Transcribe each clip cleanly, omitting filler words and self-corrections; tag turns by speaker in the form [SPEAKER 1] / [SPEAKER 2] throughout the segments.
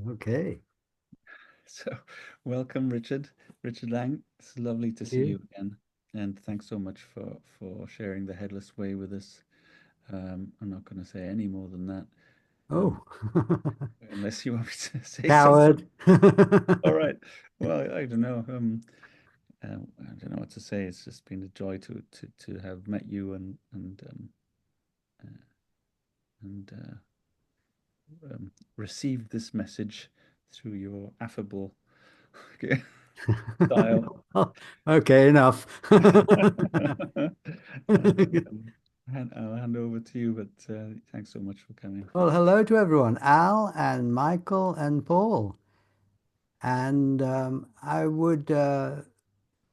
[SPEAKER 1] Okay.
[SPEAKER 2] So, welcome, Richard. Richard Lang. It's lovely to see
[SPEAKER 1] You.
[SPEAKER 2] you again, and thanks so much for sharing the Headless Way with us. I'm not going to say any more than that, um,
[SPEAKER 1] Oh,
[SPEAKER 2] unless you want me to say something.
[SPEAKER 1] coward.
[SPEAKER 2] All right. Well, I don't know. I don't know what to say. It's just been a joy to have met you uh, and received this message through your affable style.
[SPEAKER 1] Okay, enough.
[SPEAKER 2] I'll hand over to you, but thanks so much for coming.
[SPEAKER 1] Well, hello to everyone, Al and Michael and Paul. And I would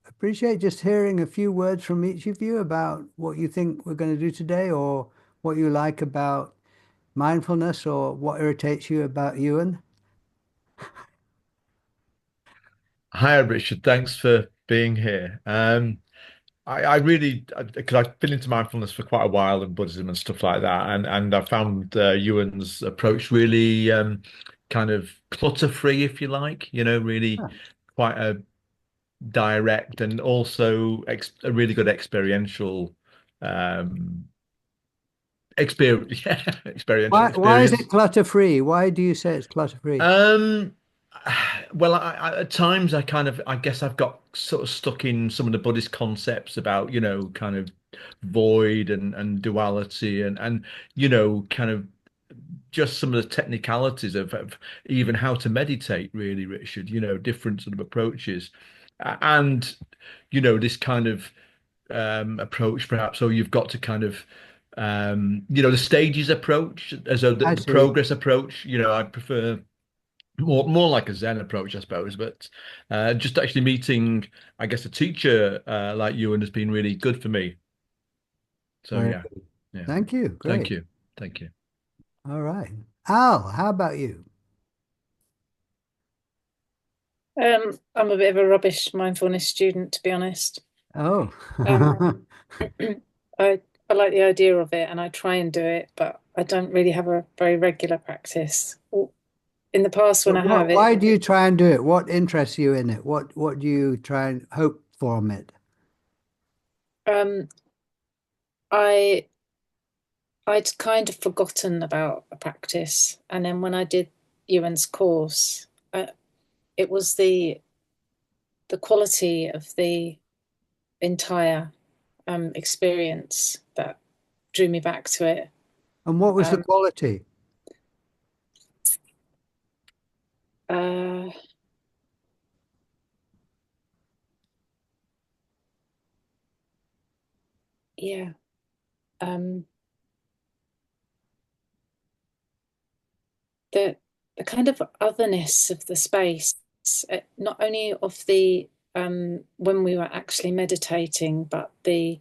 [SPEAKER 1] appreciate just hearing a few words from each of you about what you think we're going to do today, or what you like about mindfulness, or what irritates you about Ewan.
[SPEAKER 3] Hi, Richard. Thanks for being here. I really, because I've been into mindfulness for quite a while and Buddhism and stuff like that, and I found Ewan's approach really kind of clutter-free, if you like. Really
[SPEAKER 1] Ah,
[SPEAKER 3] quite a direct and also ex a really good experiential um, experience, yeah, experiential
[SPEAKER 1] why is it
[SPEAKER 3] experience.
[SPEAKER 1] clutter-free? Why do you say it's clutter-free?
[SPEAKER 3] Um, well, at times I guess I've got sort of stuck in some of the Buddhist concepts about, kind of void and duality and kind of just some of the technicalities of even how to meditate, really, Richard, different sort of approaches. And this kind of approach, perhaps, so you've got to kind of the stages approach as though the,
[SPEAKER 1] I
[SPEAKER 3] the
[SPEAKER 1] see.
[SPEAKER 3] progress approach, I prefer more like a Zen approach, I suppose. But just actually meeting, I guess, a teacher like you and has been really good for me. So
[SPEAKER 1] Very
[SPEAKER 3] yeah,
[SPEAKER 1] good.
[SPEAKER 3] yeah.
[SPEAKER 1] Thank you.
[SPEAKER 3] Thank
[SPEAKER 1] Great.
[SPEAKER 3] you, thank you.
[SPEAKER 1] All right. Al, how about you?
[SPEAKER 4] I'm a bit of a rubbish mindfulness student, to be honest.
[SPEAKER 1] Oh,
[SPEAKER 4] Um, I I like the idea of it, and I try and do it, but I don't really have a very regular practice. In the past, when
[SPEAKER 1] but
[SPEAKER 4] I have
[SPEAKER 1] why
[SPEAKER 4] it,
[SPEAKER 1] do you try and do it? What interests you in it? What do you try and hope from it?
[SPEAKER 4] um, I I'd kind of forgotten about a practice, and then when I did Ewan's course, it was the quality of the entire experience that drew me back to it.
[SPEAKER 1] And what was the
[SPEAKER 4] Um,
[SPEAKER 1] quality?
[SPEAKER 4] uh, yeah. Um, the the kind of otherness of the space, not only of the when we were actually meditating, but the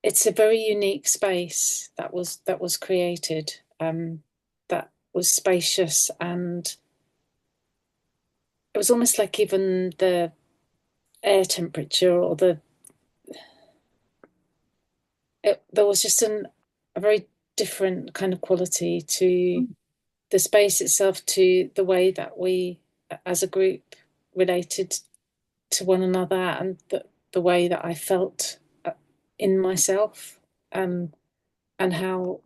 [SPEAKER 4] it's a very unique space that was created, that was spacious, and it was almost like even the air temperature or there was just a very different kind of quality to the space itself, to the way that we as a group related to one another, and the way that I felt in myself, um, and how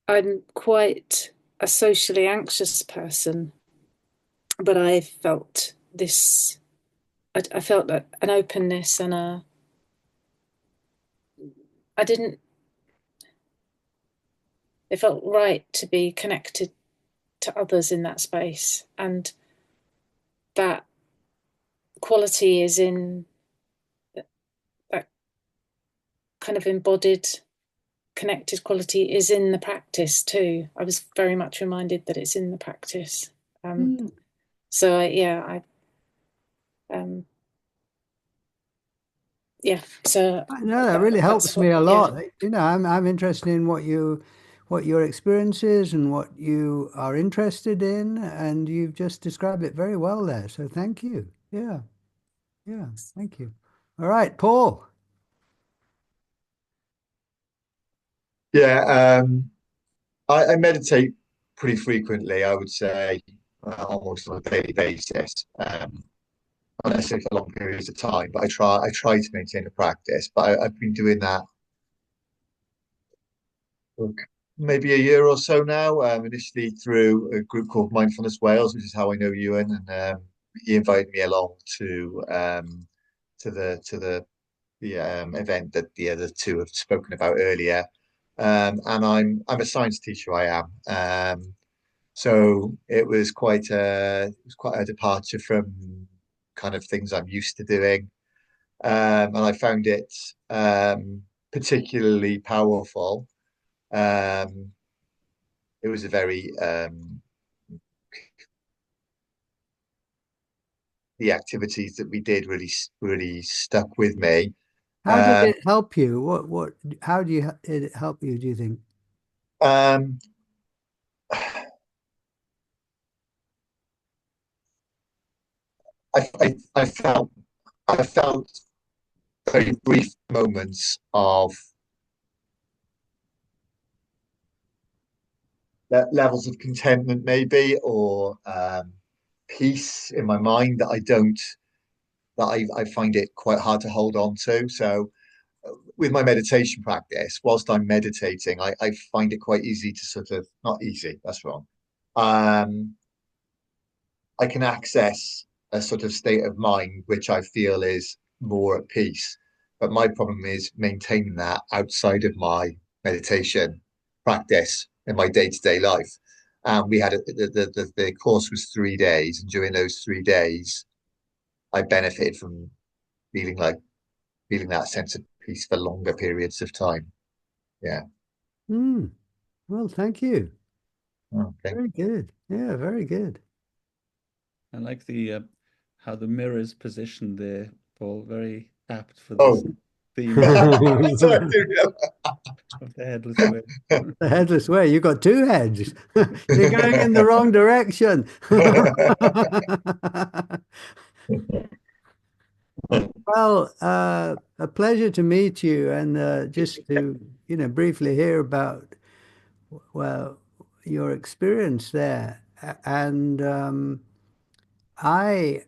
[SPEAKER 4] I'm quite a socially anxious person, but I felt this. I felt an openness and a. I didn't. It felt right to be connected to others in that space, and that quality is in that kind of embodied connected quality is in the practice too. I was very much reminded that it's in the practice. Um,
[SPEAKER 1] Hmm.
[SPEAKER 4] yeah, um, yeah. So
[SPEAKER 1] No, that really
[SPEAKER 4] that's
[SPEAKER 1] helps me
[SPEAKER 4] what.
[SPEAKER 1] a
[SPEAKER 4] Yeah,
[SPEAKER 1] lot. I'm interested in what your experience is and what you are interested in, and you've just described it very well there. So thank you. Yeah, yeah, thank you. All right, Paul.
[SPEAKER 5] Yeah, I meditate pretty frequently, I would say, almost on a daily basis. Unless it's for long periods of time, but I try to maintain a practice. But I've been doing that for maybe a year or so now. Initially through a group called Mindfulness Wales, which is how I know Ewan, and he invited me along to the event that the other two have spoken about earlier. And I'm a science teacher. I am. So it was quite a departure from kind of things I'm used to doing. And I found it particularly powerful. Um, it was a very the activities that we did really stuck with me.
[SPEAKER 1] How did
[SPEAKER 5] Um,
[SPEAKER 1] it help you? How did it help you, do you think?
[SPEAKER 5] um, I felt very brief moments of levels of contentment, maybe, or peace in my mind that I find it quite hard to hold on to. So with my meditation practice, whilst I'm meditating, I find it quite easy to sort of not easy, that's wrong. Um, I can access a sort of state of mind which I feel is more at peace. But my problem is maintaining that outside of my meditation practice in my day-to-day life. We had the course was 3 days, and during those 3 days, I benefited from feeling like feeling that sense of peace for longer periods of time. Yeah.
[SPEAKER 1] Hmm. Well, thank you.
[SPEAKER 5] Okay.
[SPEAKER 1] Very good. Yeah, very good.
[SPEAKER 2] I like the how the mirror is positioned there, Paul. Very apt for this
[SPEAKER 5] Oh,
[SPEAKER 2] theme
[SPEAKER 5] so I do
[SPEAKER 2] of the headless way.
[SPEAKER 1] The headless way. You got two heads. You're going in the wrong direction. Well, a pleasure to meet you and just to, briefly hear about, well, your experience there. And I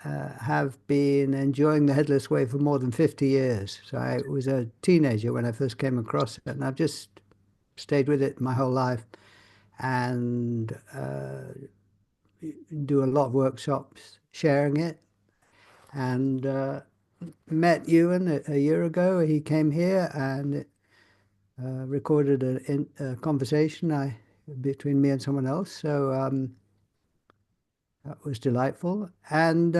[SPEAKER 1] have been enjoying the Headless Way for more than 50 years. So I was a teenager when I first came across it, and I've just stayed with it my whole life and do a lot of workshops sharing it. And met Ewan a year ago. He came here and recorded a conversation between me and someone else. So that was delightful. And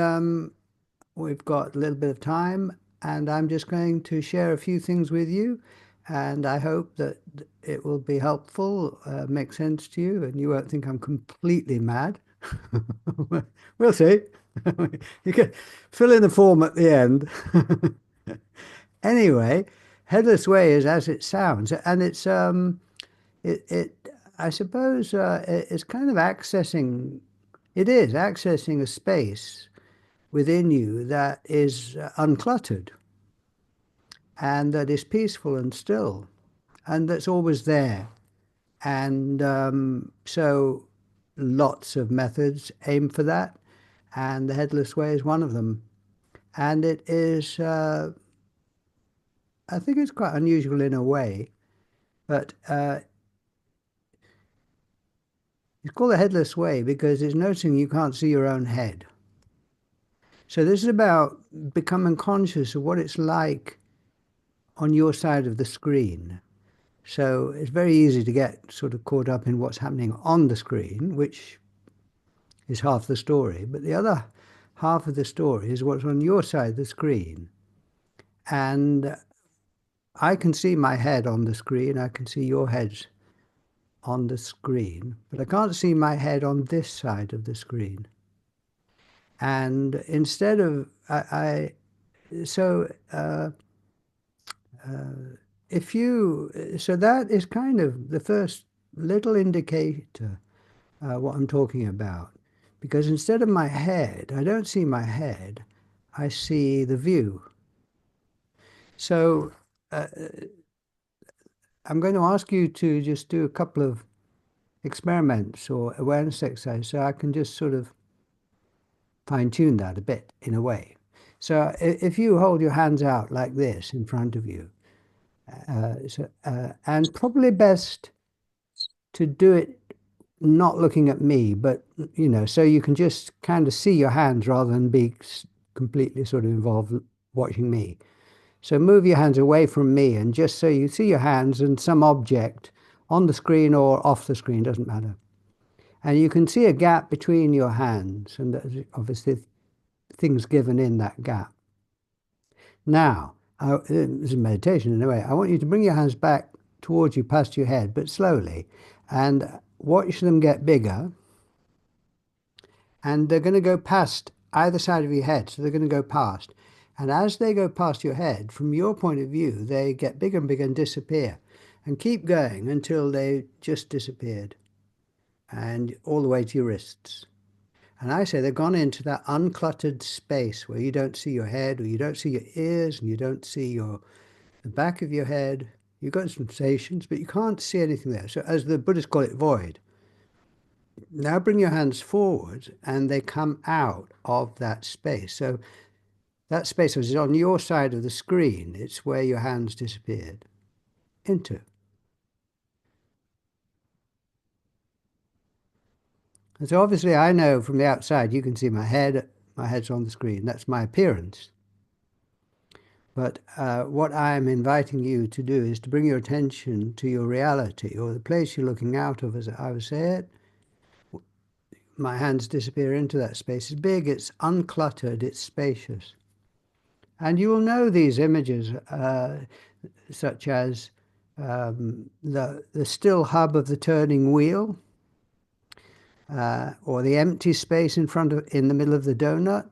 [SPEAKER 1] we've got a little bit of time, and I'm just going to share a few things with you. And I hope that it will be helpful, make sense to you, and you won't think I'm completely mad. We'll see. You can fill in the form at the end. Anyway, Headless Way is as it sounds, and it I suppose it's kind of accessing a space within you that is uncluttered and that is peaceful and still and that's always there. And so lots of methods aim for that, and the Headless Way is one of them. And it is, I think it's quite unusual in a way, but it's called the Headless Way because it's noticing you can't see your own head. So this is about becoming conscious of what it's like on your side of the screen. So it's very easy to get sort of caught up in what's happening on the screen, which is half the story. But the other half of the story is what's on your side of the screen. And I can see my head on the screen. I can see your heads on the screen, but I can't see my head on this side of the screen. And instead of, so if you, so that is kind of the first little indicator what I'm talking about. Because instead of my head, I don't see my head, I see the view. So I'm going to ask you to just do a couple of experiments or awareness exercises so I can just sort of fine tune that a bit in a way. So if you hold your hands out like this in front of you, and probably best to do it not looking at me, but so you can just kind of see your hands rather than be completely sort of involved watching me. So move your hands away from me and just so you see your hands and some object on the screen or off the screen, doesn't matter. And you can see a gap between your hands, and there's obviously things given in that gap. Now, this is meditation in a way. I want you to bring your hands back towards you past your head, but slowly, and watch them get bigger. And they're going to go past either side of your head, so they're going to go past. And as they go past your head, from your point of view, they get bigger and bigger and disappear. And keep going until they just disappeared. And all the way to your wrists. And I say they've gone into that uncluttered space where you don't see your head, or you don't see your ears, and you don't see the back of your head. You've got sensations, but you can't see anything there. So as the Buddhists call it, void. Now bring your hands forward, and they come out of that space. So that space was on your side of the screen. It's where your hands disappeared into. And so obviously I know from the outside, you can see my head's on the screen. That's my appearance. But what I'm inviting you to do is to bring your attention to your reality, or the place you're looking out of, as I would say it. My hands disappear into that space. It's big, it's uncluttered, it's spacious. And you will know these images, such as the still hub of the turning wheel, or the empty space in the middle of the donut,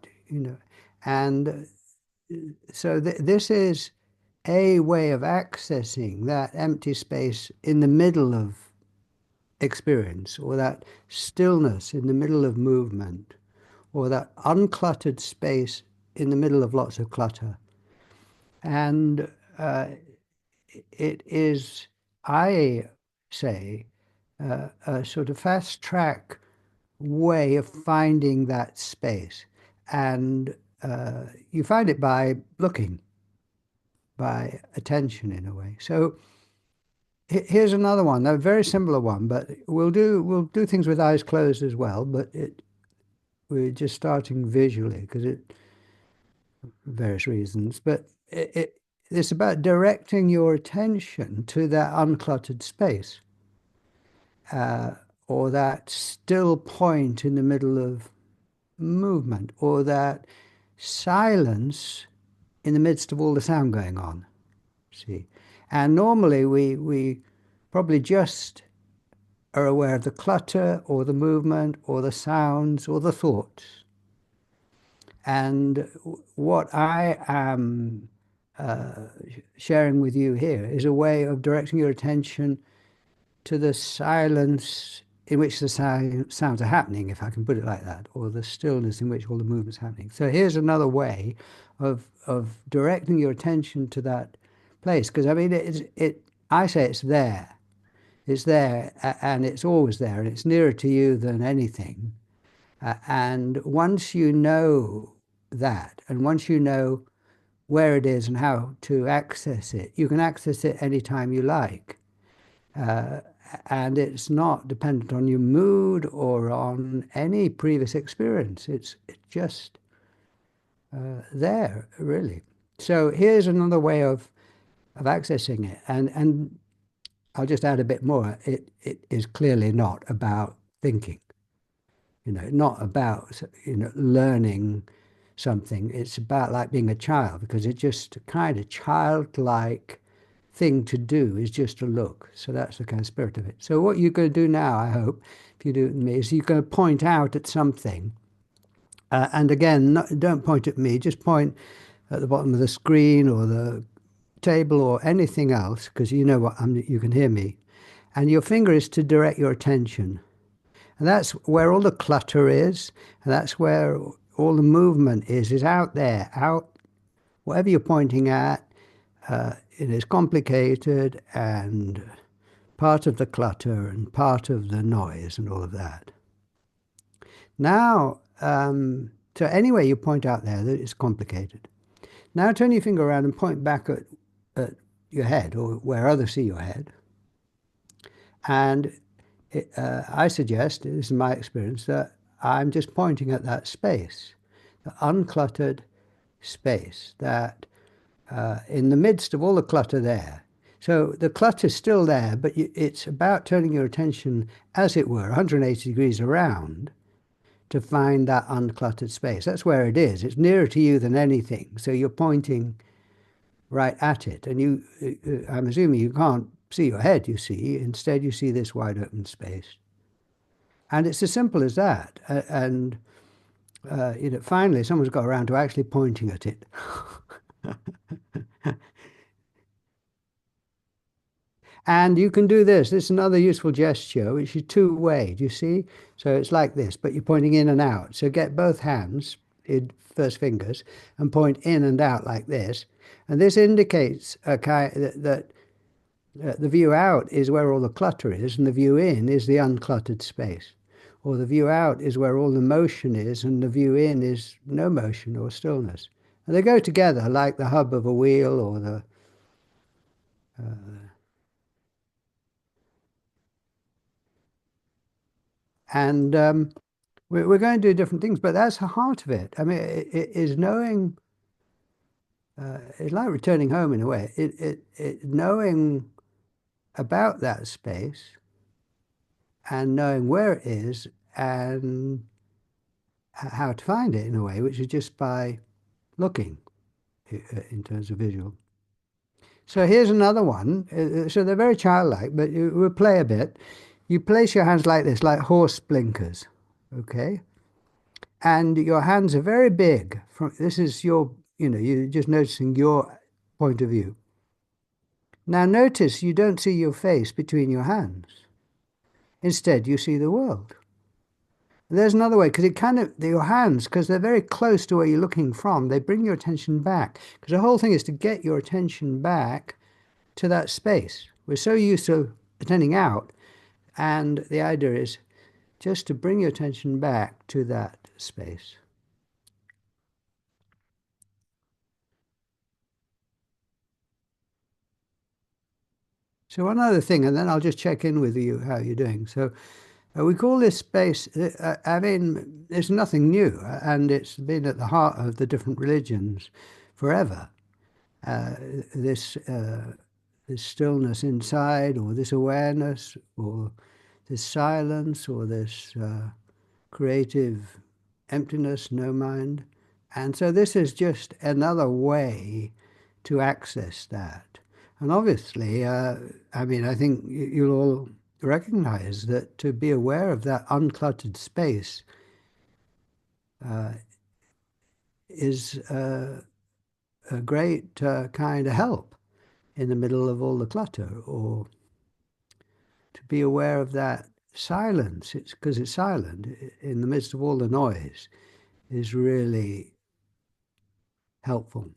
[SPEAKER 1] and so this is a way of accessing that empty space in the middle of experience, or that stillness in the middle of movement, or that uncluttered space in the middle of lots of clutter. And it is, I say, a sort of fast track way of finding that space. And you find it by looking, by attention in a way. So here's another one, a very similar one, but we'll do things with eyes closed as well, but we're just starting visually because various reasons. But it's about directing your attention to that uncluttered space, or that still point in the middle of movement, or that silence in the midst of all the sound going on. See, and normally we probably just are aware of the clutter or the movement or the sounds or the thoughts. And what I am sharing with you here is a way of directing your attention to the silence in which the sounds are happening, if I can put it like that, or the stillness in which all the movement's happening. So here's another way of directing your attention to that place, because I mean, I say it's there. It's there, and it's always there, and it's nearer to you than anything. And once you know that, and once you know where it is and how to access it, you can access it anytime you like. And it's not dependent on your mood or on any previous experience. It's just there, really. So here's another way of accessing it. And I'll just add a bit more. It is clearly not about thinking, not about, learning something. It's about like being a child, because it's just a kind of childlike thing to do is just to look. So that's the kind of spirit of it. So what you're going to do now, I hope, if you do it with me, is you're going to point out at something. And again, don't point at me, just point at the bottom of the screen or the table or anything else, because you know what you can hear me. And your finger is to direct your attention. And that's where all the clutter is, and that's where all the movement is out there, whatever you're pointing at. it is complicated and part of the clutter and part of the noise and all of that. Now, so anyway, you point out there that it's complicated. Now turn your finger around and point back at your head, or where others see your head. And I suggest, this is my experience, that I'm just pointing at that space, the uncluttered space that in the midst of all the clutter there. So the clutter's still there, but it's about turning your attention, as it were, 180 degrees around to find that uncluttered space. That's where it is. It's nearer to you than anything. So you're pointing right at it. And I'm assuming you can't see your head, you see. Instead, you see this wide open space. And it's as simple as that. And finally, someone's got around to actually pointing at it. And you can do this. This is another useful gesture, which is two-way. Do you see? So it's like this, but you're pointing in and out. So get both hands, first fingers, and point in and out like this. And this indicates that the view out is where all the clutter is, and the view in is the uncluttered space. Or the view out is where all the motion is, and the view in is no motion or stillness. And they go together like the hub of a wheel or the and we're going to do different things, but that's the heart of it. I mean, it is knowing. It's like returning home in a way. Knowing about that space and knowing where it is and how to find it in a way, which is just by looking in terms of visual. So here's another one. So they're very childlike, but we'll play a bit. You place your hands like this, like horse blinkers, okay? And your hands are very big. This is your, you're just noticing your point of view. Now notice you don't see your face between your hands. Instead, you see the world. And there's another way, because your hands, because they're very close to where you're looking from, they bring your attention back. Because the whole thing is to get your attention back to that space. We're so used to attending out, and the idea is just to bring your attention back to that space. So one other thing, and then I'll just check in with you how you're doing. So we call this space, I mean, it's nothing new, and it's been at the heart of the different religions forever. This stillness inside, or this awareness, or this silence, or this creative emptiness, no mind. And so this is just another way to access that. And obviously, I mean, I think you'll all recognize that to be aware of that uncluttered space is a great kind of help in the middle of all the clutter, or to be aware of that silence, it's because it's silent in the midst of all the noise, is really helpful.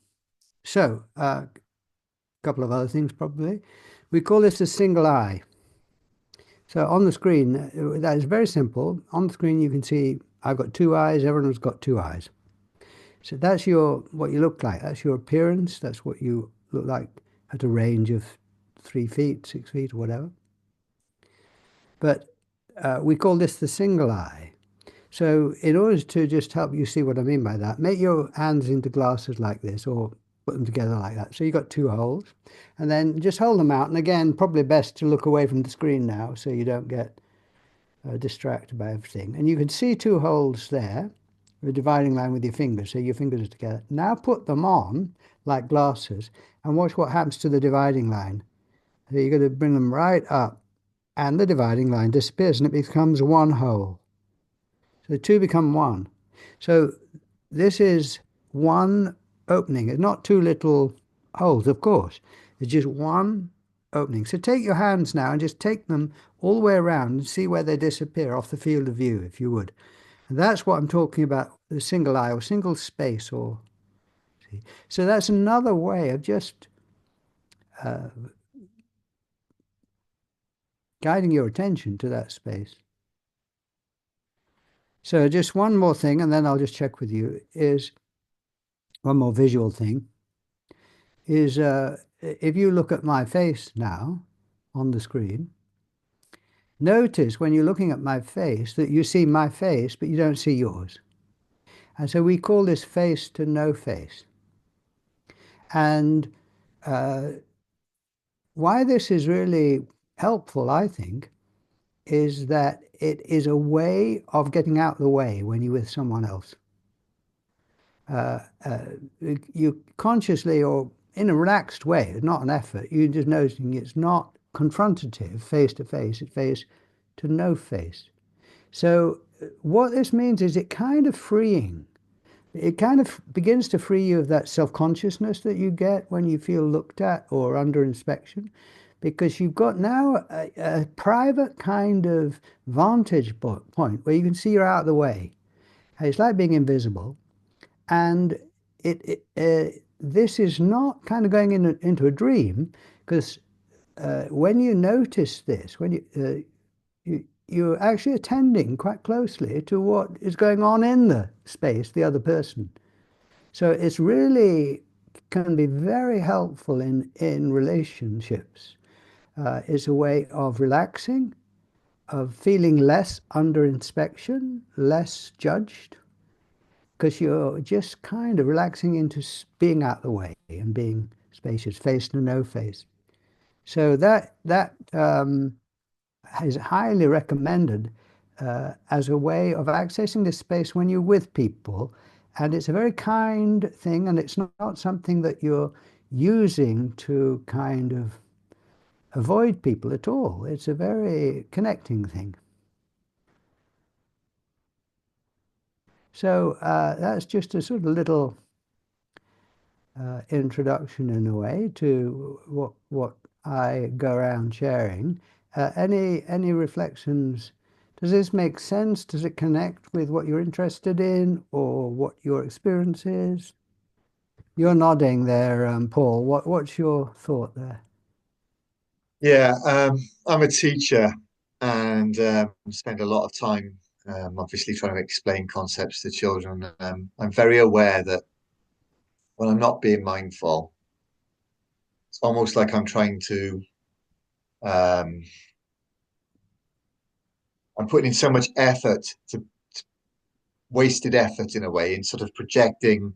[SPEAKER 1] So a couple of other things probably. We call this a single eye. So on the screen, that is very simple. On the screen you can see I've got two eyes, everyone's got two eyes. So that's what you look like, that's your appearance, that's what you look like at a range of 3 feet, 6 feet, or whatever. But we call this the single eye. So in order to just help you see what I mean by that, make your hands into glasses like this, or put them together like that. So you've got two holes, and then just hold them out. And again, probably best to look away from the screen now so you don't get distracted by everything. And you can see two holes there, a dividing line with your fingers, so your fingers are together. Now put them on like glasses and watch what happens to the dividing line. So you're going to bring them right up, and the dividing line disappears and it becomes one hole. So the two become one. So this is one opening. It's not two little holes, of course. It's just one opening. So take your hands now and just take them all the way around and see where they disappear off the field of view, if you would. And that's what I'm talking about, the single eye or single space. So that's another way of just uh, guiding your attention to that space. So just one more thing, and then I'll just check with you, is one more visual thing, is if you look at my face now on the screen, notice when you're looking at my face that you see my face, but you don't see yours. And so we call this face to no face. And why this is really helpful, I think, is that it is a way of getting out of the way when you're with someone else. You consciously or in a relaxed way, not an effort, you're just noticing it's not confrontative, face to face, it's face to no face. So what this means is it kind of freeing. It kind of begins to free you of that self-consciousness that you get when you feel looked at or under inspection, because you've got now a private kind of vantage point where you can see you're out of the way. It's like being invisible. And this is not kind of going into a dream, because when you notice this, when you're actually attending quite closely to what is going on in the space, the other person. So it's really can be very helpful in relationships. It's a way of relaxing, of feeling less under inspection, less judged, because you're just kind of relaxing into being out of the way and being spacious, face to no face. So that is highly recommended as a way of accessing this space when you're with people. And it's a very kind thing, and it's not something that you're using to kind of avoid people at all. It's a very connecting thing. So that's just a sort of little introduction in a way to what I go around sharing. Any reflections? Does this make sense? Does it connect with what you're interested in or what your experience is? You're nodding there, Paul. What's your thought there?
[SPEAKER 5] Yeah, I'm a teacher and spend a lot of time obviously trying to explain concepts to children. I'm very aware that when I'm not being mindful, it's almost like I'm trying to um, I'm putting in so much effort to wasted effort in a way in sort of projecting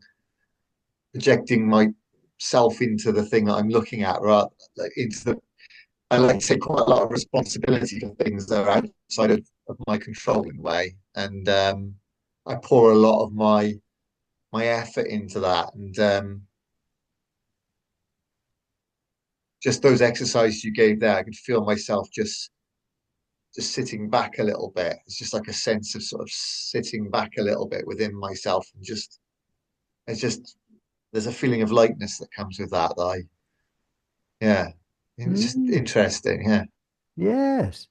[SPEAKER 5] myself into the thing that I'm looking at, right? Like into the I like to take quite a lot of responsibility for things that are outside of my control in a way. And I pour a lot of my effort into that. And just those exercises you gave there, I could feel myself just sitting back a little bit. It's just like a sense of sort of sitting back a little bit within myself and just it's just there's a feeling of lightness that comes with that, that I yeah. It's just
[SPEAKER 1] Mm,
[SPEAKER 5] interesting, yeah.
[SPEAKER 1] yes.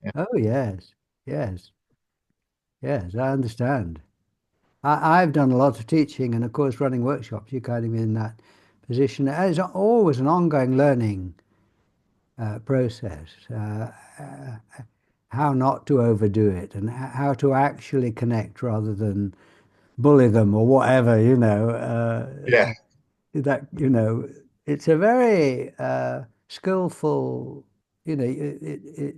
[SPEAKER 5] Yeah.
[SPEAKER 1] Oh, yes. Yes. Yes, I understand. I've done a lot of teaching and, of course, running workshops. You're kind of in that position. It's always an ongoing learning process. How not to overdo it and how to actually connect rather than bully them or whatever,
[SPEAKER 5] Yeah.
[SPEAKER 1] that, it's a very skillful, it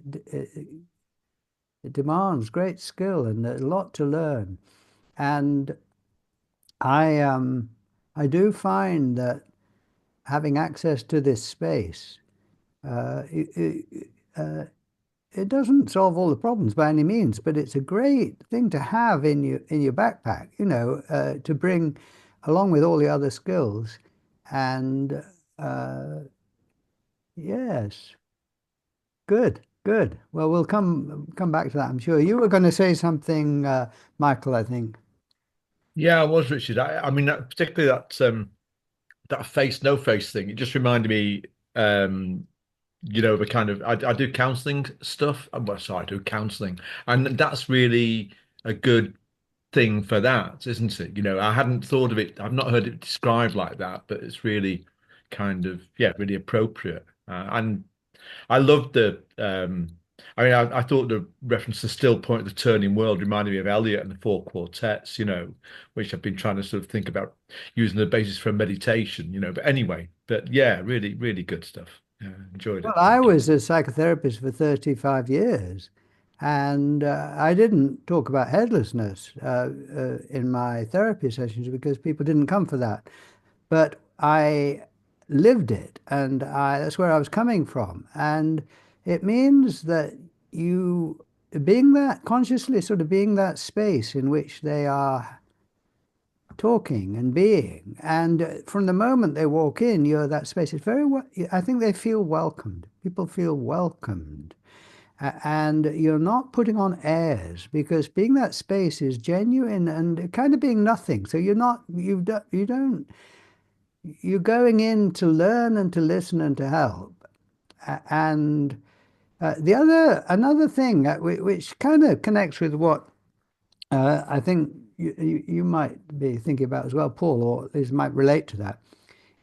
[SPEAKER 1] demands great skill and a lot to learn. And I do find that having access to this space, it doesn't solve all the problems by any means, but it's a great thing to have in your backpack, to bring along with all the other skills. And yes, good, good. Well, we'll come back to that, I'm sure. You were going to say something, Michael, I think.
[SPEAKER 3] Yeah, I was, Richard. I mean, particularly that face no face thing. It just reminded me, the kind of I do counseling stuff. Well, sorry, I do counseling, and that's really a good thing for that, isn't it? I hadn't thought of it. I've not heard it described like that, but it's really, kind of, yeah, really appropriate. And I loved I mean, I thought the reference to Still Point of the Turning World reminded me of Eliot and the Four Quartets, which I've been trying to sort of think about using the basis for meditation. But anyway, but yeah, really, really good stuff. Yeah, enjoyed
[SPEAKER 1] Well,
[SPEAKER 3] it.
[SPEAKER 1] I
[SPEAKER 3] Thank you.
[SPEAKER 1] was a psychotherapist for 35 years, and I didn't talk about headlessness in my therapy sessions because people didn't come for that. But I lived it, and that's where I was coming from. And it means that you being that consciously sort of being that space in which they are talking and being. And from the moment they walk in, you're that space. It's very, I think they feel welcomed. People feel welcomed. And you're not putting on airs because being that space is genuine and kind of being nothing. So you don't, you're going in to learn and to listen and to help. And another thing which kind of connects with what I think you might be thinking about as well, Paul, or this might relate to that,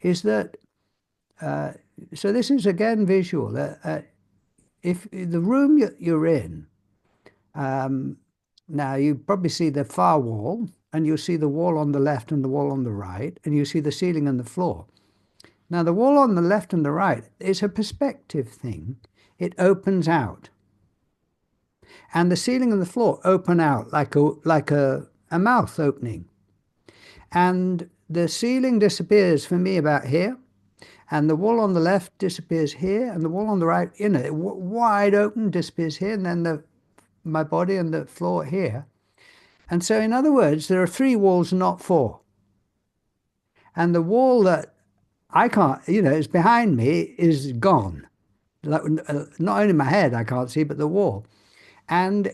[SPEAKER 1] is that uh, so this is again visual. If the room you're in, um, now you probably see the far wall, and you see the wall on the left and the wall on the right, and you see the ceiling and the floor. Now the wall on the left and the right is a perspective thing. It opens out, and the ceiling and the floor open out like a mouth opening. And the ceiling disappears for me about here, and the wall on the left disappears here, and the wall on the right, wide open disappears here, and then my body and the floor here. And so, in other words, there are three walls, not four. And the wall that I can't, is behind me is gone. Like, not only my head I can't see, but the wall. And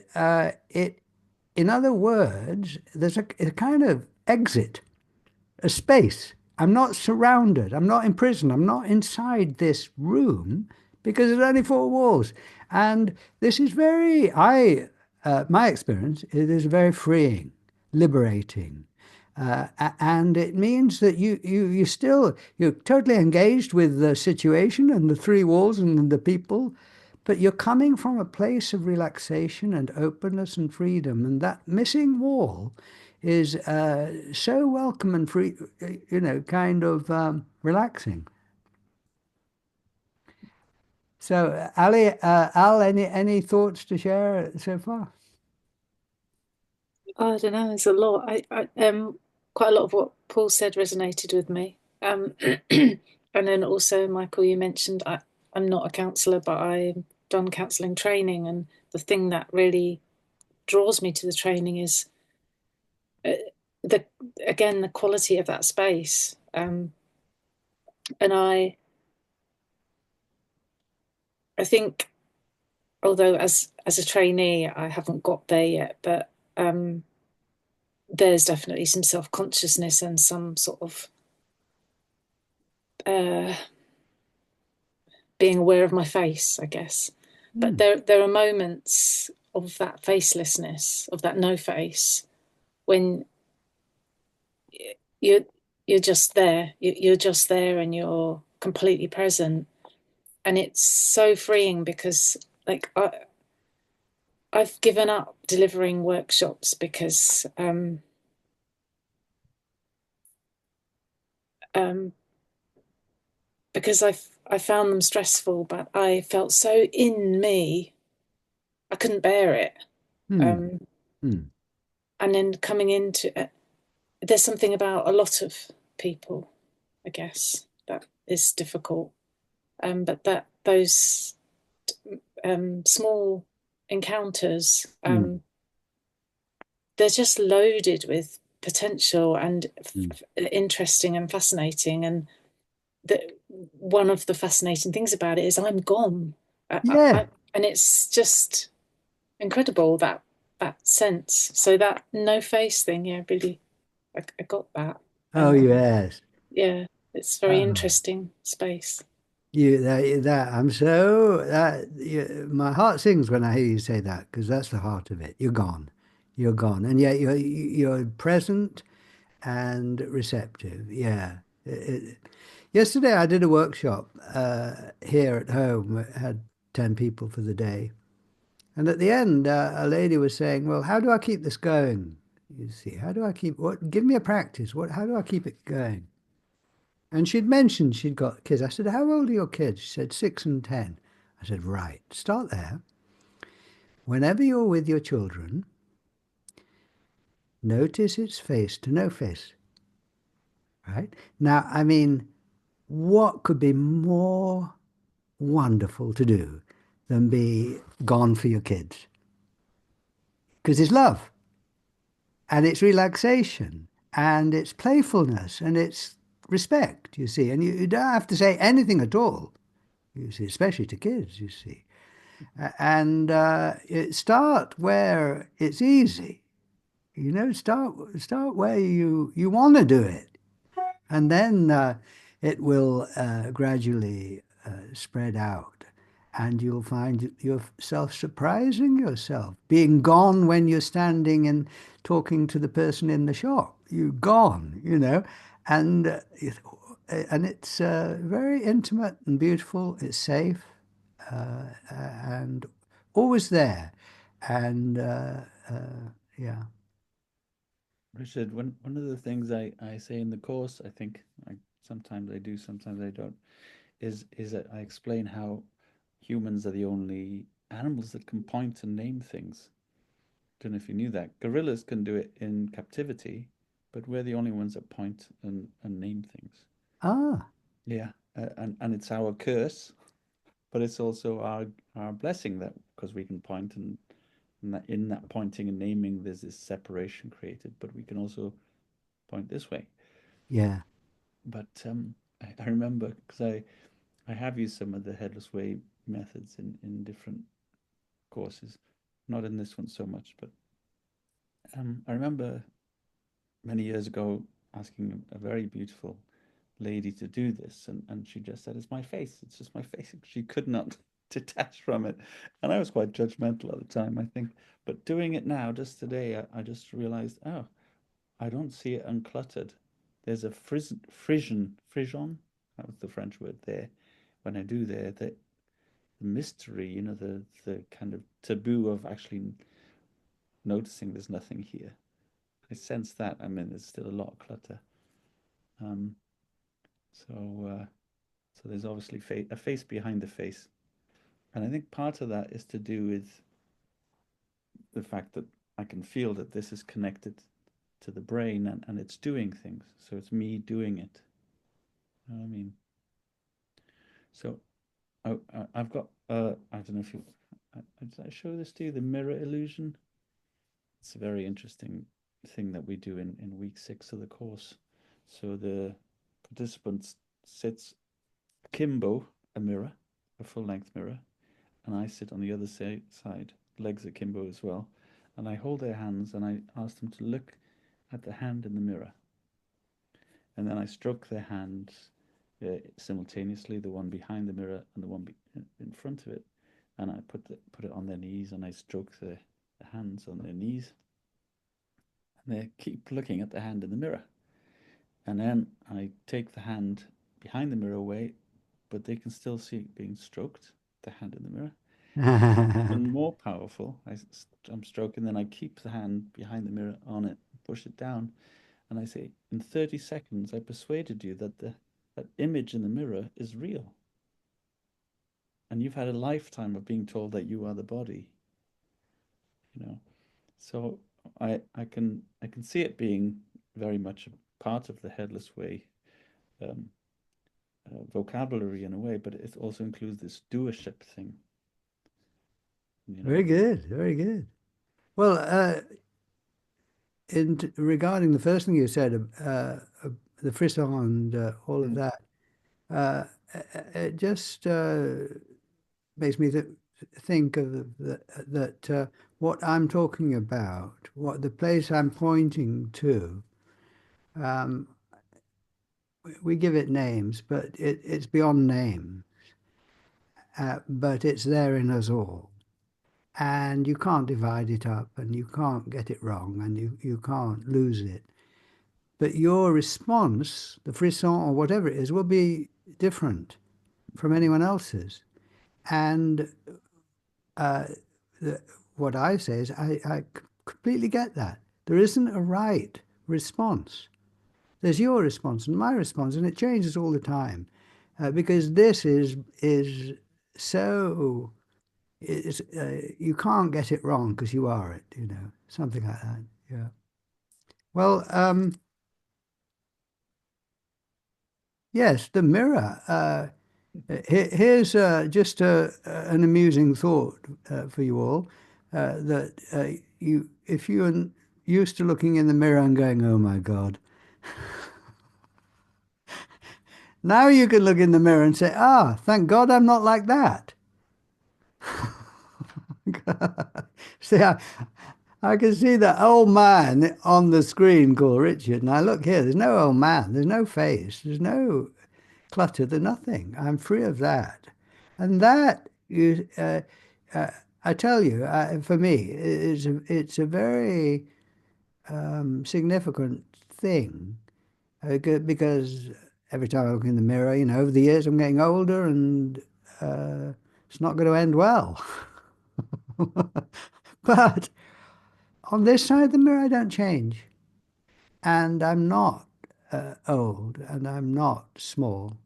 [SPEAKER 1] in other words, there's a kind of exit, a space. I'm not surrounded. I'm not imprisoned. I'm not inside this room because there's only four walls. And this is my experience, it is very freeing, liberating. And it means that you're totally engaged with the situation and the three walls and the people, but you're coming from a place of relaxation and openness and freedom. And that missing wall is so welcome and free, kind of relaxing. So, Al, any thoughts to share so far?
[SPEAKER 4] I don't know. There's a lot. Quite a lot of what Paul said resonated with me. And then also, Michael, you mentioned I'm not a counsellor, but I've done counselling training, and the thing that really draws me to the training is the quality of that space. And I think, although as a trainee I haven't got there yet, but there's definitely some self-consciousness and some sort of being aware of my face, I guess. But there are moments of that facelessness, of that no face, when you're just there. You're just there and you're completely present. And it's so freeing because, like, I've given up delivering workshops because I found them stressful, but I felt so in me, I couldn't bear it. And then coming into it, there's something about a lot of people, I guess, that is difficult. But those small encounters, they're just loaded with potential and interesting and fascinating. And one of the fascinating things about it is I'm gone. And it's just incredible, that sense. So that no face thing, yeah, really, I got that.
[SPEAKER 1] Oh, yes.
[SPEAKER 4] Yeah, it's very interesting space.
[SPEAKER 1] My heart sings when I hear you say that, because that's the heart of it. You're gone, and yet you're present and receptive. Yeah, Yesterday I did a workshop here at home. I had 10 people for the day. And at the end, a lady was saying, "Well, how do I keep this going? You see, how do I keep what? Give me a practice. How do I keep it going?" And she'd mentioned she'd got kids. I said, "How old are your kids?" She said, 6 and 10. I said, "Right, start there. Whenever you're with your children, notice its face to no face, right? Now, I mean, what could be more wonderful to do than be gone for your kids? Because it's love and it's relaxation and it's playfulness and it's respect, you see. And you don't have to say anything at all, you see, especially to kids, you see. And start where it's easy, you know, start where you want to do it. And then it will gradually spread out. And you'll find yourself surprising yourself, being gone when you're standing and talking to the person in the shop. You're gone, you know, and and it's very intimate and beautiful. It's safe and always there. And yeah.
[SPEAKER 2] Richard, one of the things I say in the course, I think sometimes I do, sometimes I don't, is that I explain how humans are the only animals that can point and name things. Don't know if you knew that. Gorillas can do it in captivity, but we're the only ones that point and name things.
[SPEAKER 1] Ah,
[SPEAKER 2] Yeah, and it's our curse, but it's also our blessing that because we can point and that in that pointing and naming there's this separation created, but we can also point this way.
[SPEAKER 1] yeah.
[SPEAKER 2] But I remember because I have used some of the Headless Way methods in different courses, not in this one so much, but I remember many years ago asking a very beautiful lady to do this, and she just said, "It's my face. It's just my face." She could not detach from it, and I was quite judgmental at the time, I think. But doing it now, just today, I just realized, oh, I don't see it uncluttered. There's a frisson, that was the French word there. When I do there, the mystery, you know, the kind of taboo of actually noticing there's nothing here. I sense that. I mean, there's still a lot of clutter. Um, so, so there's obviously a face behind the face, and I think part of that is to do with the fact that I can feel that this is connected to the brain and it's doing things. So it's me doing it. You know what I mean? So I've got I don't know if you did I show this to you, the mirror illusion. It's a very interesting thing that we do in week 6 of the course. So the participant sits akimbo, a mirror, a full length mirror, and I sit on the other side, legs akimbo as well, and I hold their hands and I ask them to look at the hand in the mirror, and then I stroke their hands simultaneously, the one behind the mirror and the one in front of it, and I put it on their knees and I stroke the hands on their knees, and they keep looking at the hand in the mirror, and then I take the hand behind the mirror away, but they can still see it being stroked, the hand in the mirror. Even more powerful, I'm stroking, then I keep the hand behind the mirror on it, push it down, and I say, in 30 seconds, I persuaded you that that image in the mirror is real. And you've had a lifetime of being told that you are the body, you know. So I can see it being very much a part of the Headless Way um, vocabulary in a way, but it also includes this doership thing, you know.
[SPEAKER 1] Very good, very good. Well, regarding the first thing you said, the frisson and all of
[SPEAKER 2] Mm.
[SPEAKER 1] that, uh, it just makes me think of that what I'm talking about, what the place I'm pointing to, um, we give it names, but it's beyond name, but it's there in us all. And you can't divide it up and you can't get it wrong and you can't lose it. but your response, the frisson or whatever it is, will be different from anyone else's. And uh, the, what I say is, I completely get that. There isn't a right response. There's your response and my response, and it changes all the time, because this is so. You can't get it wrong because you are it, something like that. Yeah. Well, yes, the mirror. Here's just an amusing thought for you all, that if you're used to looking in the mirror and going, "Oh my God," now you can look in the mirror and say, "Ah, thank God I'm not like that." See, I can see that old man on the screen called Richard, and I look here. There's no old man. There's no face. There's no clutter. There's nothing. I'm free of that, and that is, I tell you, for me, it's a very significant thing, because every time I look in the mirror, over the years I'm getting older, and it's not going to end well. But on this side of the mirror, I don't change. And I'm not old, and I'm not small.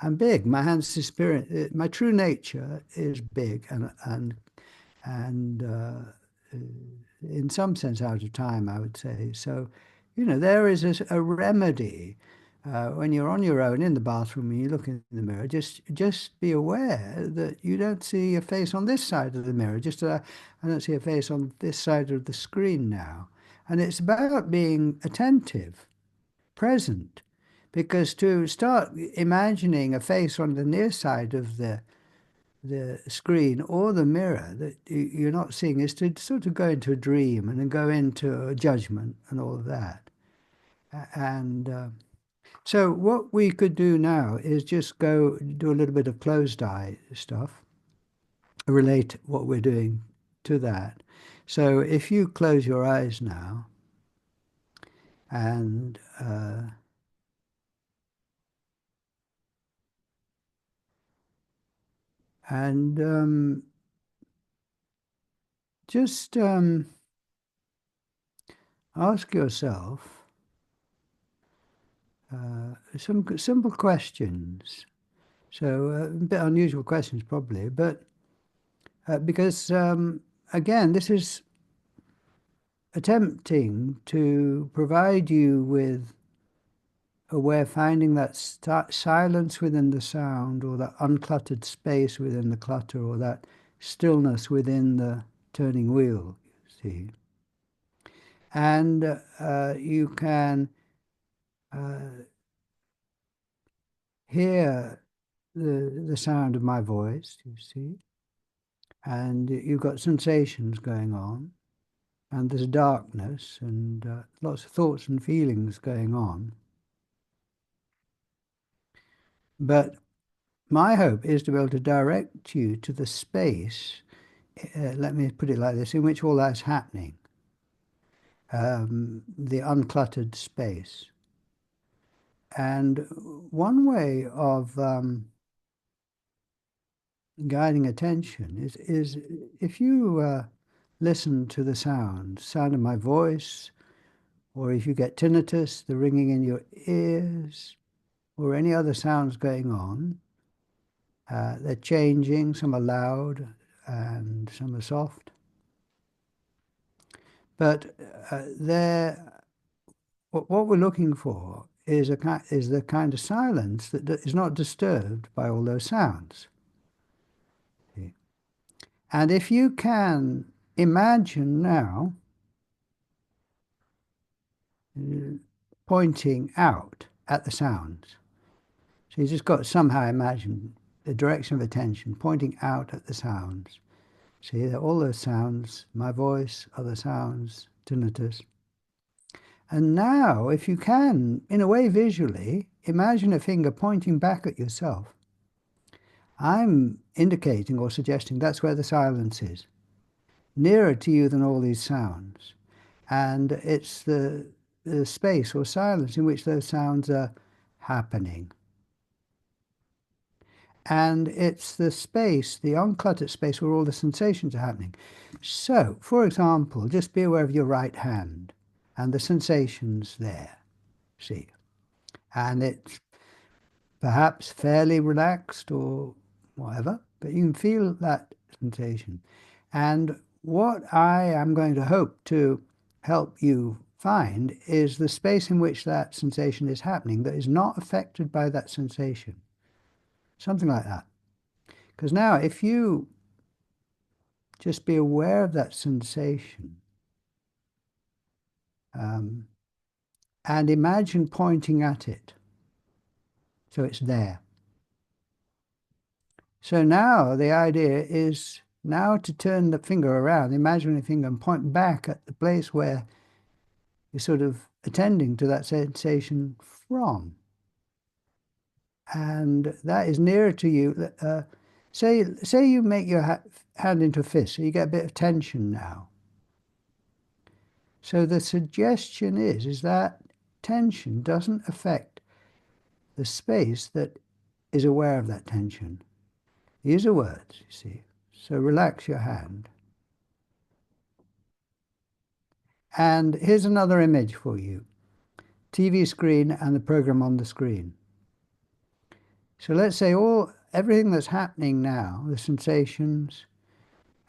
[SPEAKER 1] I'm big. My hands to spirit. My true nature is big, and in some sense out of time, I would say. So, there is a remedy. When you're on your own in the bathroom and you look in the mirror, just be aware that you don't see your face on this side of the mirror. I don't see a face on this side of the screen now. And it's about being attentive, present, because to start imagining a face on the near side of the screen or the mirror that you're not seeing is to sort of go into a dream and then go into a judgment and all of that. And so what we could do now is just go do a little bit of closed eye stuff, relate what we're doing to that. So if you close your eyes now and just ask yourself some simple questions. So a bit unusual questions probably, but because again, this is attempting to provide you with a way of finding that silence within the sound, or that uncluttered space within the clutter, or that stillness within the turning wheel, you see. And you can hear the sound of my voice, you see, and you've got sensations going on, and there's darkness and lots of thoughts and feelings going on. But my hope is to be able to direct you to the space, let me put it like this, in which all that's happening, the uncluttered space. And one way of guiding attention is if you listen to the sound of my voice, or if you get tinnitus, the ringing in your ears, or any other sounds going on, they're changing. Some are loud and some are soft. But what we're looking for is the kind of silence that is not disturbed by all those sounds. Okay. And if you can imagine now pointing out at the sounds. So you just got to somehow imagine the direction of attention pointing out at the sounds. See that all those sounds, my voice, other sounds, tinnitus. And now, if you can, in a way visually, imagine a finger pointing back at yourself. I'm indicating or suggesting that's where the silence is, nearer to you than all these sounds. And it's the the space or silence in which those sounds are happening. And it's the space, the uncluttered space where all the sensations are happening. So, for example, just be aware of your right hand and the sensations there, see. And it's perhaps fairly relaxed or whatever, but you can feel that sensation. And what I am going to hope to help you find is the space in which that sensation is happening that is not affected by that sensation. Something like that. Because now, if you just be aware of that sensation and imagine pointing at it, so it's there. So now the idea is now to turn the finger around, the imaginary finger, and point back at the place where you're sort of attending to that sensation from. And that is nearer to you. Say you make your hand into a fist, so you get a bit of tension now. So the suggestion is that tension doesn't affect the space that is aware of that tension. These are words, you see. So relax your hand. And here's another image for you. TV screen and the program on the screen. So let's say everything that's happening now, the sensations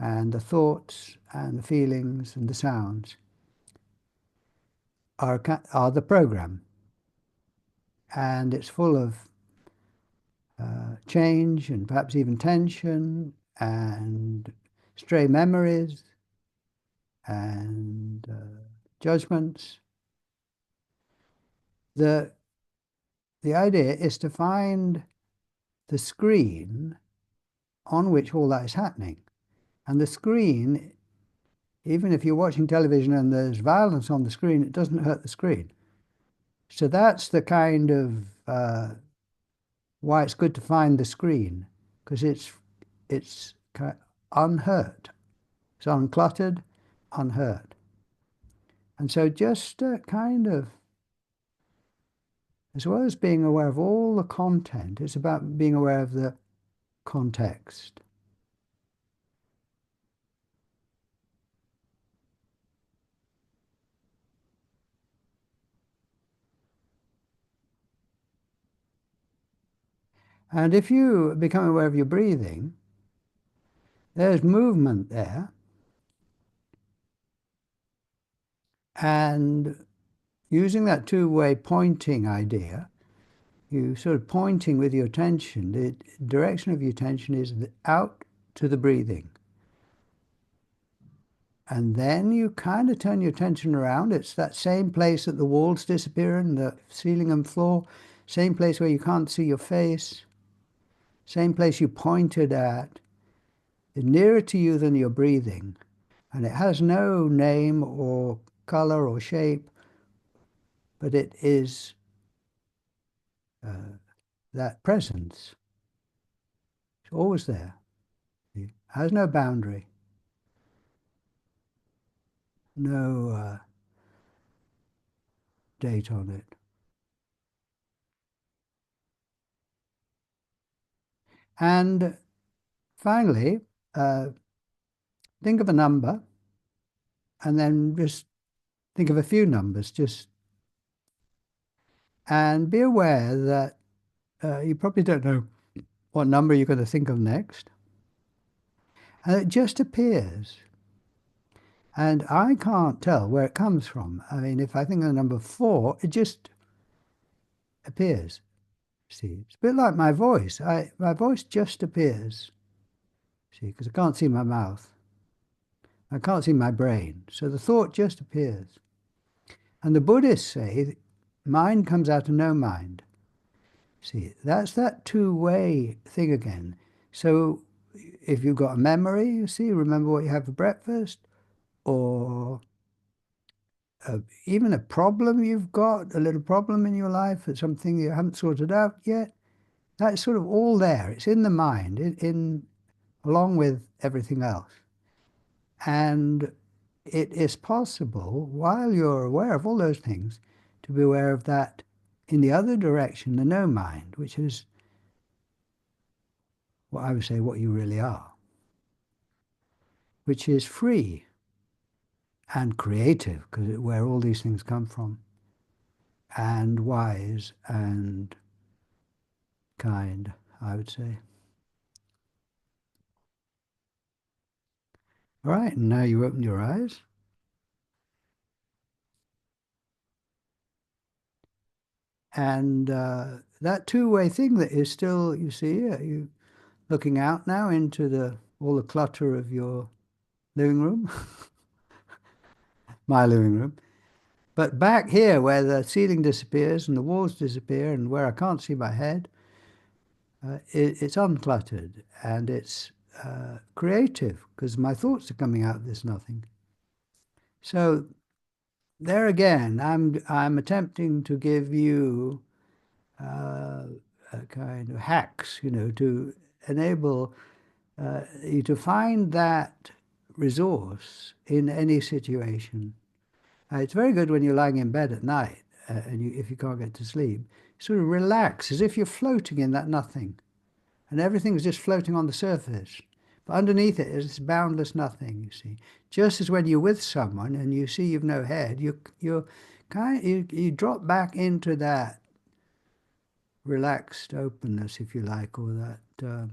[SPEAKER 1] and the thoughts and the feelings and the sounds are the program. And it's full of change and perhaps even tension and stray memories and judgments. The idea is to find the screen on which all that is happening. And the screen, even if you're watching television and there's violence on the screen, it doesn't hurt the screen. So that's the kind of why it's good to find the screen, because it's unhurt. It's uncluttered, unhurt. And so just kind of, as well as being aware of all the content, it's about being aware of the context. And if you become aware of your breathing, there's movement there. And using that two-way pointing idea, you sort of pointing with your attention, the direction of your attention is out to the breathing. And then you kind of turn your attention around. It's that same place that the walls disappear and the ceiling and floor, same place where you can't see your face, same place you pointed at, nearer to you than your breathing. And it has no name or color or shape, but it is that presence. It's always there. It has no boundary, no date on it. And finally, think of a number and then just think of a few numbers, and be aware that you probably don't know what number you're going to think of next. And it just appears. And I can't tell where it comes from. I mean, if I think of the number 4, it just appears. See, it's a bit like my voice. My voice just appears. See, because I can't see my mouth. I can't see my brain. So the thought just appears. And the Buddhists say mind comes out of no mind. See, that's that two-way thing again. So if you've got a memory, you see, remember what you had for breakfast, or even a problem you've got, a little problem in your life, or something you haven't sorted out yet, that's sort of all there. It's in the mind, along with everything else. And it is possible, while you're aware of all those things, to be aware of that in the other direction, the no mind, which is what I would say what you really are, which is free and creative, because where all these things come from, and wise and kind, I would say. All right, and now you open your eyes. And that two-way thing that is still, you see, you looking out now into all the clutter of your living room, my living room. But back here where the ceiling disappears and the walls disappear and where I can't see my head, it's uncluttered and it's creative because my thoughts are coming out of this nothing. So there again, I'm attempting to give you a kind of hacks, to enable you to find that resource in any situation. It's very good when you're lying in bed at night and if you can't get to sleep, sort of relax as if you're floating in that nothing and everything's just floating on the surface. But underneath it is this boundless nothing, you see. Just as when you're with someone and you see you've no head, you drop back into that relaxed openness, if you like, or that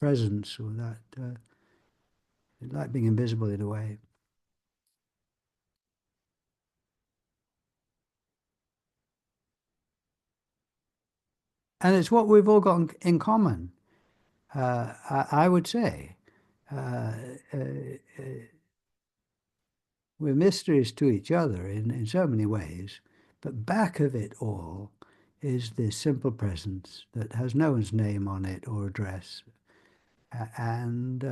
[SPEAKER 1] presence, or that like being invisible in a way. And it's what we've all got in common, I would say. Uh, uh, we're mysteries to each other in so many ways, but back of it all is this simple presence that has no one's name on it or address. And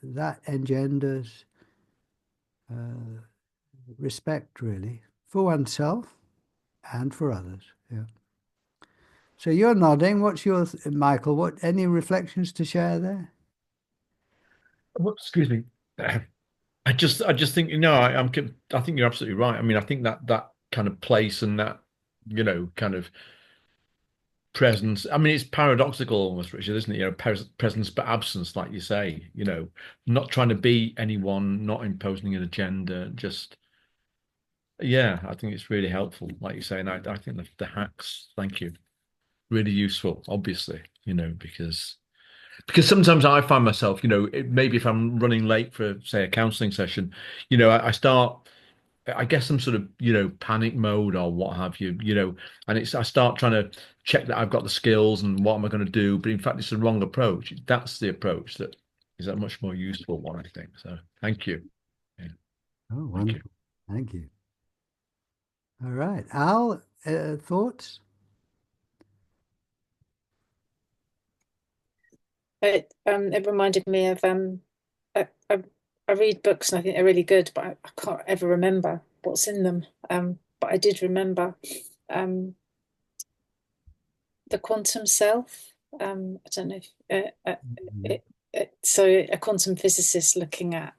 [SPEAKER 1] that engenders respect, really, for oneself and for others. Yeah. So you're nodding. What's your, Michael? Any reflections to share there?
[SPEAKER 3] Excuse me. I just think I think you're absolutely right. I mean, I think that kind of place and that kind of presence. I mean, it's paradoxical almost, Richard, isn't it? Presence but absence, like you say. Not trying to be anyone, not imposing an agenda. Just yeah, I think it's really helpful, like you say. And I think the hacks, thank you, really useful. Obviously, because sometimes I find myself, maybe if I'm running late for, say, a counseling session, I start, I guess some sort of, panic mode or what have you, and I start trying to check that I've got the skills and what am I going to do. But in fact, it's the wrong approach. That's the approach that is a much more useful one, I think. So thank you. Yeah,
[SPEAKER 1] Oh,
[SPEAKER 3] thank you.
[SPEAKER 1] wonderful. Thank you. All right. Al, thoughts?
[SPEAKER 4] It reminded me of I read books and I think they're really good, but I can't ever remember what's in them. But I did remember the quantum self. I don't know if so a quantum physicist looking at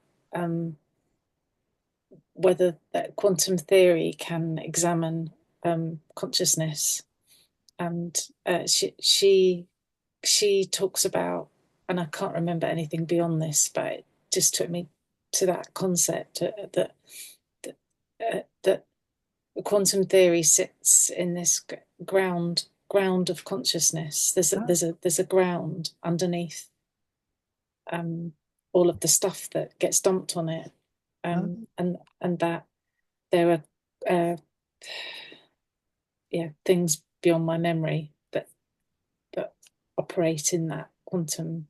[SPEAKER 4] whether that quantum theory can examine consciousness, and she talks about, and I can't remember anything beyond this, but it just took me to that concept that quantum theory sits in this ground of consciousness. There's a ground underneath all of the stuff that gets dumped on it, and that there are things beyond my memory that operate in that quantum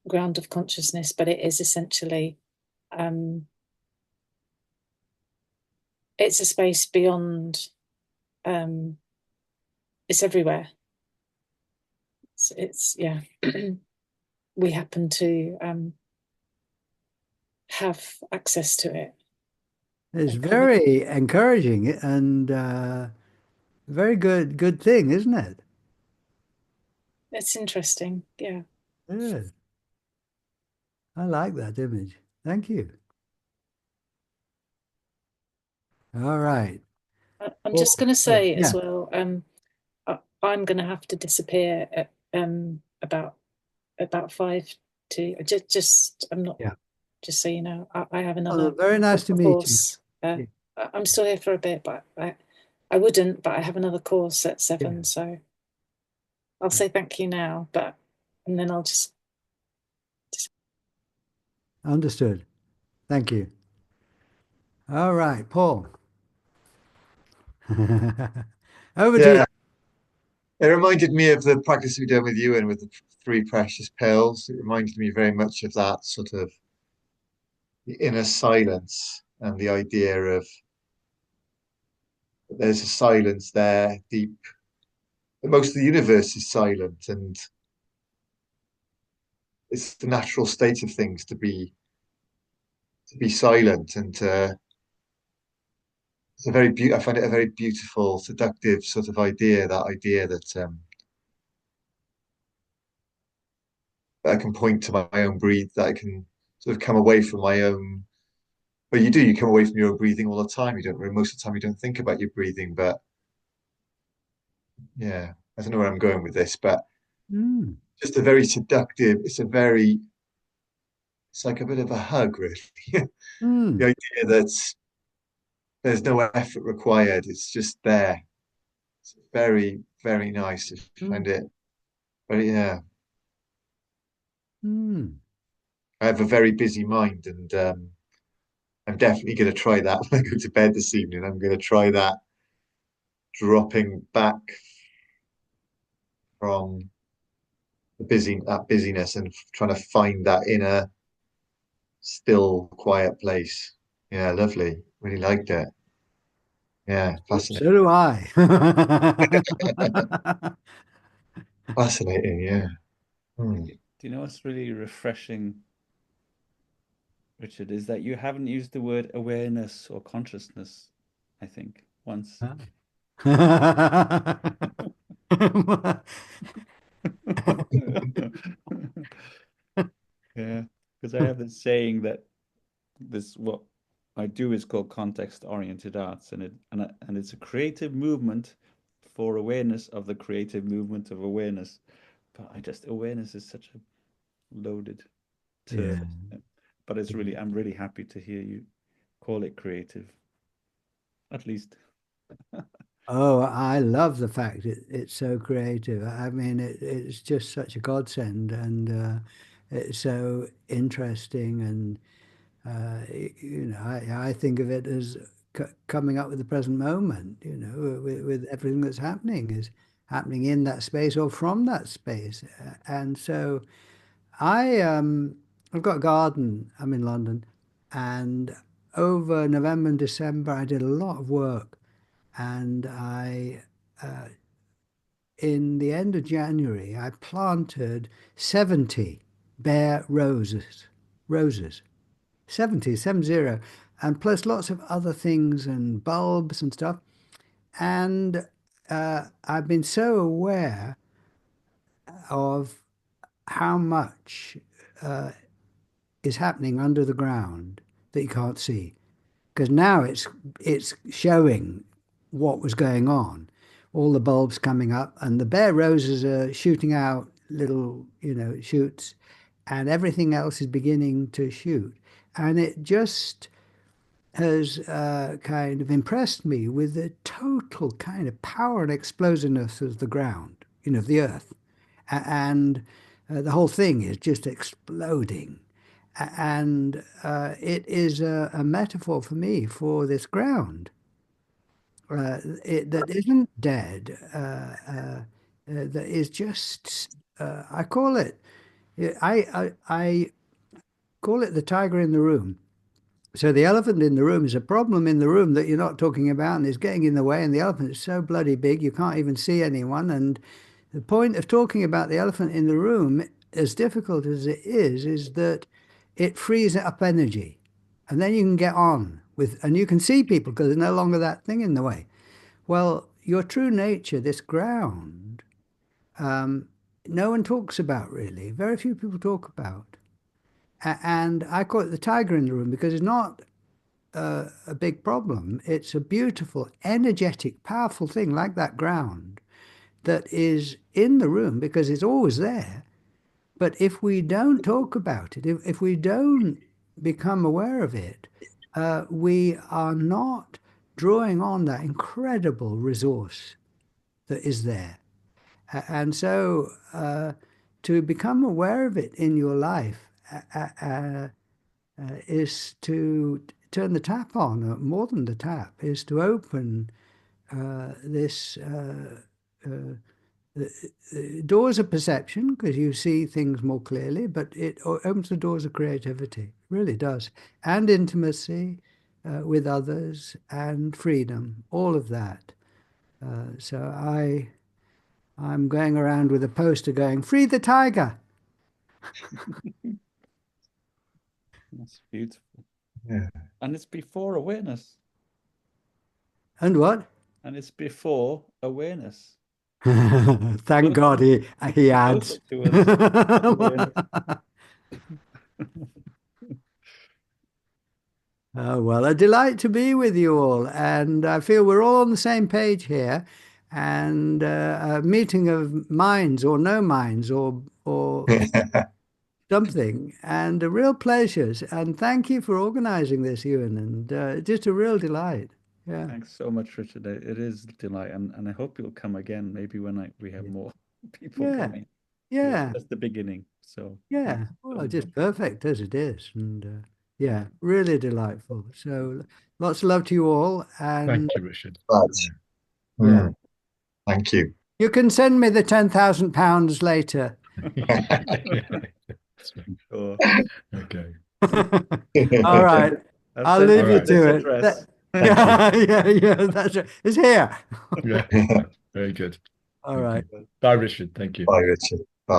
[SPEAKER 4] ground of consciousness, but it is essentially it's a space beyond, it's everywhere. It's yeah. We happen to have access to it.
[SPEAKER 1] It's very encouraging and very good thing, isn't it?
[SPEAKER 4] It's interesting, yeah.
[SPEAKER 1] Yeah. I like that image. Thank you. All right.
[SPEAKER 4] I'm
[SPEAKER 1] Paul,
[SPEAKER 4] just going to
[SPEAKER 1] sorry.
[SPEAKER 4] say as
[SPEAKER 1] Yeah,
[SPEAKER 4] well, I'm going to have to disappear at about 5 to I'm not,
[SPEAKER 1] yeah.
[SPEAKER 4] just so you know, I have
[SPEAKER 1] Oh,
[SPEAKER 4] another
[SPEAKER 1] very nice to meet you.
[SPEAKER 4] course.
[SPEAKER 1] Yeah,
[SPEAKER 4] I'm still here for a bit, but I wouldn't, but I have another course at
[SPEAKER 1] yeah.
[SPEAKER 4] 7, so I'll say thank you now, but and then I'll just
[SPEAKER 1] Understood. Thank you. All right, Paul. Over to you.
[SPEAKER 5] Yeah, it reminded me of the practice we did with you and with the three precious pills. It reminded me very much of that sort of the inner silence and the idea of that there's a silence there deep. That most of the universe is silent, and it's the natural state of things to be silent and to it's a I find it a very beautiful, seductive sort of idea. That idea that I can point to my own breathe, that I can sort of come away from my own. But you do, you come away from your own breathing all the time. You don't, most of the time, you don't think about your breathing. But yeah, I don't know where I'm going with this, but
[SPEAKER 1] Mm,
[SPEAKER 5] just a very seductive. It's like a bit of a hug, really. The
[SPEAKER 1] mm,
[SPEAKER 5] idea that there's no effort required. It's just there. It's very, very nice. I
[SPEAKER 1] mm,
[SPEAKER 5] find it very, yeah.
[SPEAKER 1] mm.
[SPEAKER 5] I have a very busy mind, and I'm definitely going to try that when I go to bed this evening. I'm going to try that dropping back from that busyness and trying to find that inner, still, quiet place. Yeah, lovely. Really liked it. Yeah,
[SPEAKER 1] So
[SPEAKER 5] fascinating.
[SPEAKER 1] do I.
[SPEAKER 5] Fascinating. Yeah. Hmm.
[SPEAKER 2] Do you know what's really refreshing, Richard, is that you haven't used the word awareness or consciousness, I think, once. Yeah, because I have this saying that this what I do is called context-oriented arts, and it's a creative movement for awareness of the creative movement of awareness. But I just awareness is such a loaded term,
[SPEAKER 1] Yeah.
[SPEAKER 2] isn't it? But it's really I'm really happy to hear you call it creative, at least.
[SPEAKER 1] Oh, I love the fact it's so creative. I mean, it's just such a godsend, and it's so interesting. And I think of it as coming up with the present moment. With everything that's happening is happening in that space or from that space. And so I've got a garden. I'm in London, and over November and December, I did a lot of work, and in the end of January, I planted 70 bare roses, 70, and plus lots of other things and bulbs and stuff. And I've been so aware of how much is happening under the ground that you can't see. Because now it's showing what was going on, all the bulbs coming up, and the bare roses are shooting out little, shoots, and everything else is beginning to shoot. And it just has kind of impressed me with the total kind of power and explosiveness of the ground, of the earth. And the whole thing is just exploding. And it is a metaphor for me for this ground that isn't dead, that is just, I call it, I call it the tiger in the room. So the elephant in the room is a problem in the room that you're not talking about and is getting in the way. And the elephant is so bloody big you can't even see anyone. And the point of talking about the elephant in the room, as difficult as it is that it frees up energy. And then you can get on with, and you can see people because there's no longer that thing in the way. Well, your true nature, this ground, no one talks about really. Very few people talk about. And I call it the tiger in the room because it's not a big problem. It's a beautiful, energetic, powerful thing like that ground that is in the room because it's always there. But if we don't talk about it, if we don't become aware of it, we are not drawing on that incredible resource that is there. And so to become aware of it in your life is to turn the tap on, or more than the tap, is to open this doors of perception, because you see things more clearly, but it opens the doors of creativity. It really does. And intimacy with others and freedom, all of that. So I'm going around with a poster going, "Free the tiger."
[SPEAKER 2] That's beautiful.
[SPEAKER 5] Yeah.
[SPEAKER 2] And it's before awareness.
[SPEAKER 1] And what?
[SPEAKER 2] And it's before awareness.
[SPEAKER 1] Thank God he adds.
[SPEAKER 2] To us. Awareness.
[SPEAKER 1] Oh, well, a delight to be with you all. And I feel we're all on the same page here. And a meeting of minds or no minds or something. And a real pleasure. And thank you for organizing this, Ewan. And just a real delight. Yeah.
[SPEAKER 2] Thanks so much, Richard. It is a delight. And I hope you'll come again, maybe when we have more people
[SPEAKER 1] Yeah.
[SPEAKER 2] coming.
[SPEAKER 1] Yeah.
[SPEAKER 2] That's the beginning. So
[SPEAKER 1] Yeah. Well, just perfect as it is. And yeah, really delightful. So lots of love to you all. And
[SPEAKER 3] Thank you, Richard.
[SPEAKER 5] Right.
[SPEAKER 1] yeah.
[SPEAKER 5] Thank you.
[SPEAKER 1] You can send me the £10,000 later.
[SPEAKER 2] sure.
[SPEAKER 3] Okay.
[SPEAKER 1] All right. I'll
[SPEAKER 2] send
[SPEAKER 1] leave
[SPEAKER 3] you
[SPEAKER 1] you
[SPEAKER 3] this
[SPEAKER 1] to it.
[SPEAKER 2] address.
[SPEAKER 1] Yeah, that's right. It's here.
[SPEAKER 3] Yeah. Very good.
[SPEAKER 1] All
[SPEAKER 3] Thank
[SPEAKER 1] right.
[SPEAKER 3] you. Bye, Richard. Thank you.
[SPEAKER 5] Bye, Richard. Bye.